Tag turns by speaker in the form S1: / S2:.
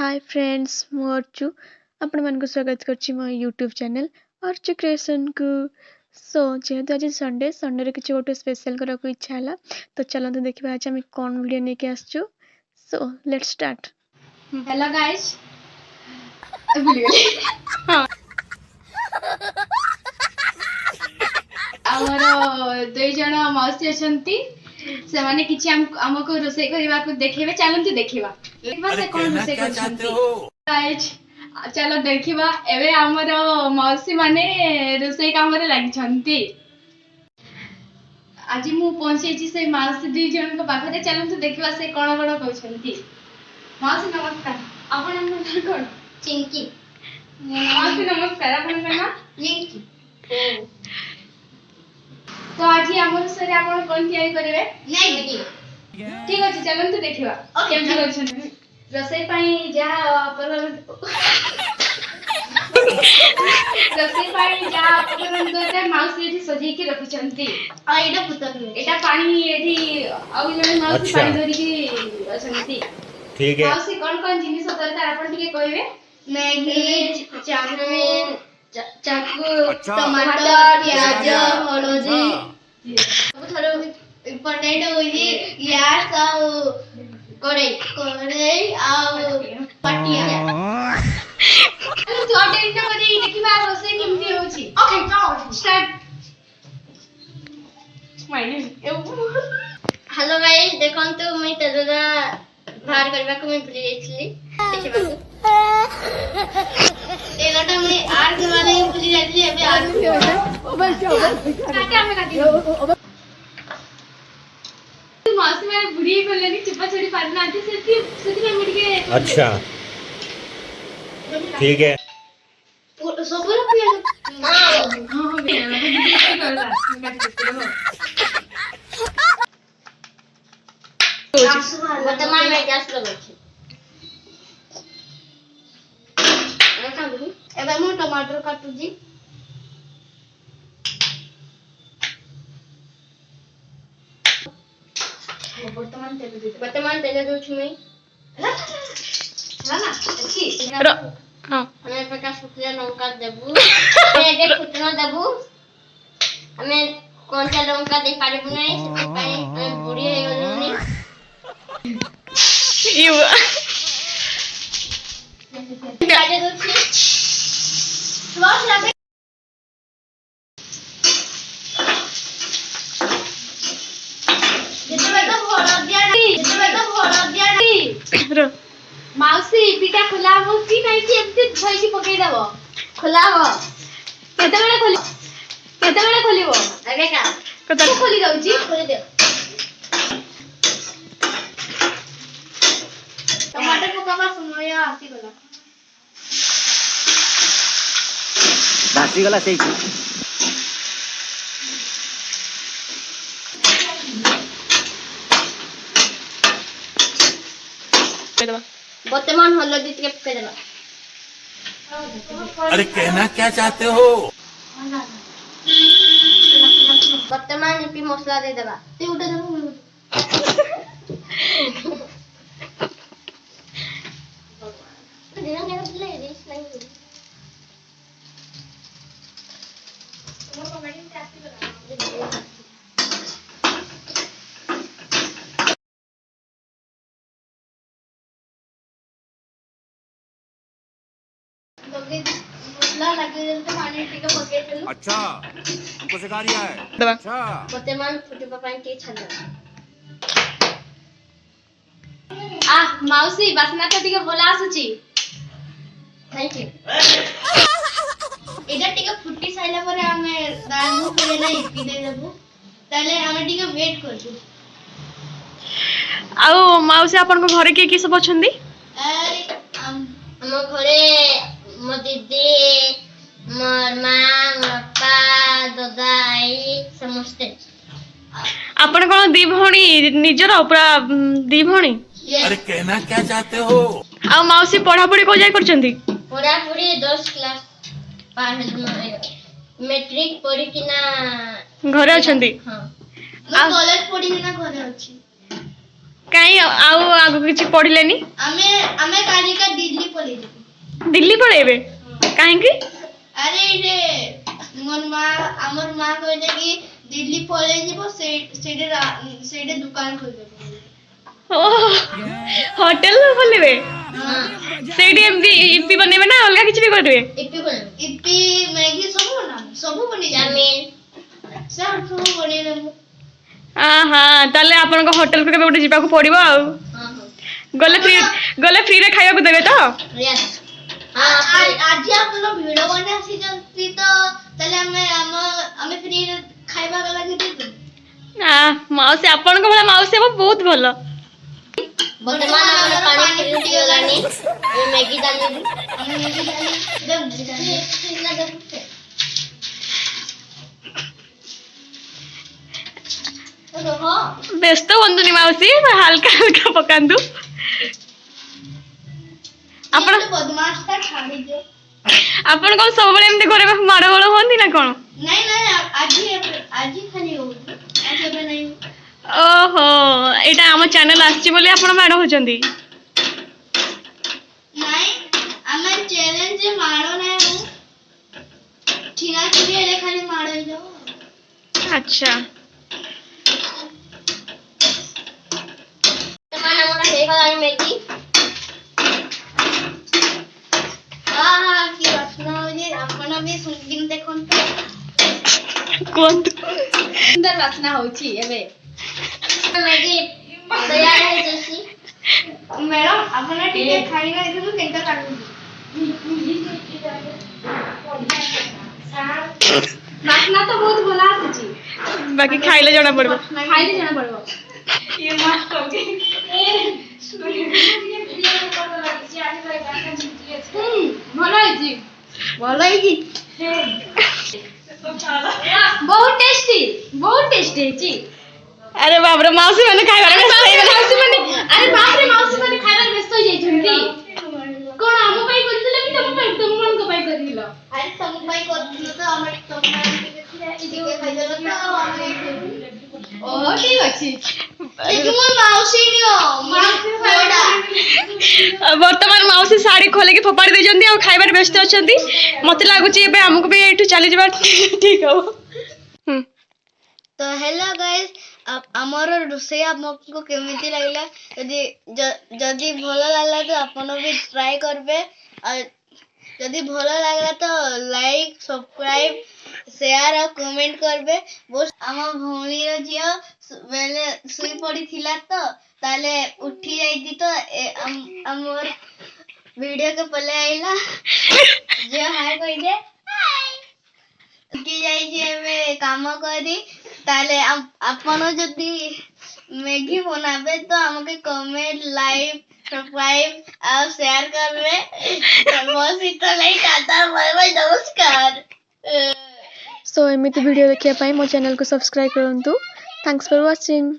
S1: Hi friends मु अर्चु आपण मानक स्वागत करछि मो यूट्यूब चैनल अर्चु क्रिएशन को। सो जेहेतु आज संडे संडे रे किछि गोटे स्पेशल करा को इच्छा हला तो चलंतु देखिबा आज हम कोन वीडियो नेके आछछु। So let's start.
S2: Hello guys हमर दुई जण मौसी अछंती से माने किछि हमको रोसे करबा को देखेबे चलंतु देखिबा से कोन रोसे करछंती गाइस चलो देखिबा एबे हमर मौसी माने रोसे काम रे लागि छंती। आज मु पहुंचे छी से मौसी दुई जण को पाखरे चलंतु देखिबा से कोन कोन कहछंती। मौसी नमस्कार आपन नाम कोन? चिंकी। मौसी नमस्कार आपन नाम? रिंकी। तो आज हमर सरे आपन कोन तयारी करबे? मैगी। ठीक अछि चलंतु देखिबा केम करछन रसोई पई जा रसोई पई जा अपन दोते मौसी एठी सजी के रखछंती। आ एटा पुतल एटा पानी एठी आ जने मौसी पानी धरि के अछंती। ठीक है मौसी कोन जिनिस दरकार आपन टिके कहबे? मैगी चाउमीन चाकू टमाटर प्याज हळदी सब थरो इम्पोर्टेंट होई गैस आ कड़े आ पटिया तो अटेंड करी देखिबा रोसे केमती होची। ओके चलो स्टार्ट। हेलो गाइस देखंतु मैं तेलरा बाहर करबा को मैं भूली जाइछली देखिबा एगटा मैं आर के वाले भूली जाइछली एबे आर काटा में काटी मौसी मेरे बुढ़ी को लेनी चिपा चढ़ी पारना आती सेती में मिट के। अच्छा ठीक है सब लोग पिए वर्तमान में गैस लगे छी रखा दू एबे मु टमाटर काटू जी वर्तमान तेल दो छु में ना अच्छी हां हमें प्रकाश शुक्रिया लंका देबू हमें जे फुटना देबू हमें कौन सा लंका दे पारिबु नै से पाई हम बुढ़ी हे गलनी यू काटे दो छु स्वास लागे मौसी पिटा खुला हो कि नहीं कि एमती छइसी पकई देबो खुलाबो केते बेले खोलिबो आगे का कत खोली जाउची खोली दे टमाटर पकावा समय आसी गला सही वर्तमान हल्दी टिके पके देबा।
S3: अरे कहना क्या चाहते हो?
S2: वर्तमान पी मसला दे देबा ते उठे देबो देना मेरा ले रिस नहीं तुम कमेंट में आती बना मसला लगे तो पानी टिके पके देलु।
S3: अच्छा हमको सिखा रिया है। अच्छा
S2: वर्तमान फुटे पापा के छन आ मौसी बासना तो टिके बोला आसुची थैंक यू एटा टिके फुटी साइला परे हमें दानु करे नहीं पी दे देबो ताले हमें टिके वेट करछु।
S1: आउ माउसी आपन को घरे के सब अछंदी?
S2: हम घरे मो दीदी मोर मां मोर पा दादाई समस्ते।
S1: आपन कोन दी भणी निजर पूरा दी भणी?
S3: अरे कहना क्या चाहते हो?
S1: आ माउसी पढ़ा पढ़ी को जाय करचंदी?
S2: पढ़ा पढ़ी 10 क्लास पार है मैट्रिक पढ़ी कि ना
S1: घरे अछंदी?
S2: हां मैं कॉलेज पढ़ी ना घरे अछि।
S1: काई आउ आगु किछि पढिलेनी
S2: हमें काली का दिल्ली पड़े
S1: दिल्ली पळेबे काहे की
S2: अरे रे हमर मां कहले कि दिल्ली पळे जीवो सेडे दुकान खोल दे
S1: ओ होटल बोलेबे सेडी एमदी इपी बनेबे ना अलगा किछि भी करबे
S2: इपी मैगी सब बनी चाउमीन सब बनी देबो
S1: हाँ ताले आपन को होटल पे केबे उठे जिबा को पड़िबो आ गले फ्री रे खाइबा को देबे तो
S2: यस आज आपन वीडियो बने आसी जंती तो ताले हमें फ्री रे खाइबा गला कि दे
S1: माउसी आपन को भला माउसी बहुत भलो
S2: वर्तमान हमारा पानी फुटी गलानी ये मैगी डाली दे
S1: व्यस्त बंधुनी माउसी हल्का हल्का पकांदु आपण
S2: बदमाशता छाड़ी दे
S1: आपण कोन सब बळे एमते करे माड़ गोळ होंदी ना कोन
S2: नहीं आज ही खाली हो आज बे नहीं
S1: ओहो एटा हम चैनल आछि बोली आपण माड़ होचंदी
S2: नहीं हमें चैलेंज मारो नहीं हो ठीना छी एले खाली मारो जाओ
S1: अच्छा
S2: हमारा हे गलानी मैगी हां की रचना हो जे अपन भी सुनगिन देखन तो
S1: कोन
S2: सुंदर रचना होची एबे मैगी तैयार है जैसी मैडम अपना टिके खाइना इधर केंता काटू रचना तो बहुत भला आछि
S1: बाकी खाइले जणा पड़बो
S2: खाइले जाना पड़बो ये मस्त हो गई भलो है जी बहुत टेस्टी है जी
S1: अरे बाप रे माउसी माने खाइबा रे व्यस्त होई गेला
S2: अरे बाप रे माउसी माने खाइबा व्यस्त होई जाइछंती कोन हम पाई करथिले कि तुम मन को पाई करथिलो अरे तुम पाई करथिलो तो हम तुम टिके खाइलो तो ओ ठीक अछि लेकिन मोर माउसी नियो माउसी
S1: वर्तमान माउसी साड़ी खोले के फोपाड़ी दे जंदी आ खाइबा रे व्यस्त अछंती मते लागुची एबे हमको भी एठू चली जबा ठीक हो
S2: तो हेलो गाइस आमर रोसे आपको केमिति लागला जदी भलो लागला तो आपन भी ट्राई करबे जदी भलो लागला तो लाइक सब्सक्राइब शेयर और कमेंट करबे बहुत आम भौणी रो जियो बेले सुई पड़ी थिला तो ताले उठी जाईती तो हमर वीडियो के पले आइला जे हाय कहि दे हाय उठी जाई जे में काम करी ताले आपन जदी मैगी बनाबे तो हमके कमेंट लाइक सब्सक्राइब और शेयर करबे बस इतना ही टाटा बाय बाय नमस्कार
S1: सो एमिति वीडियो देखिया पाई मो चैनल को सब्सक्राइब करंतु थैंक्स फॉर वाचिंग।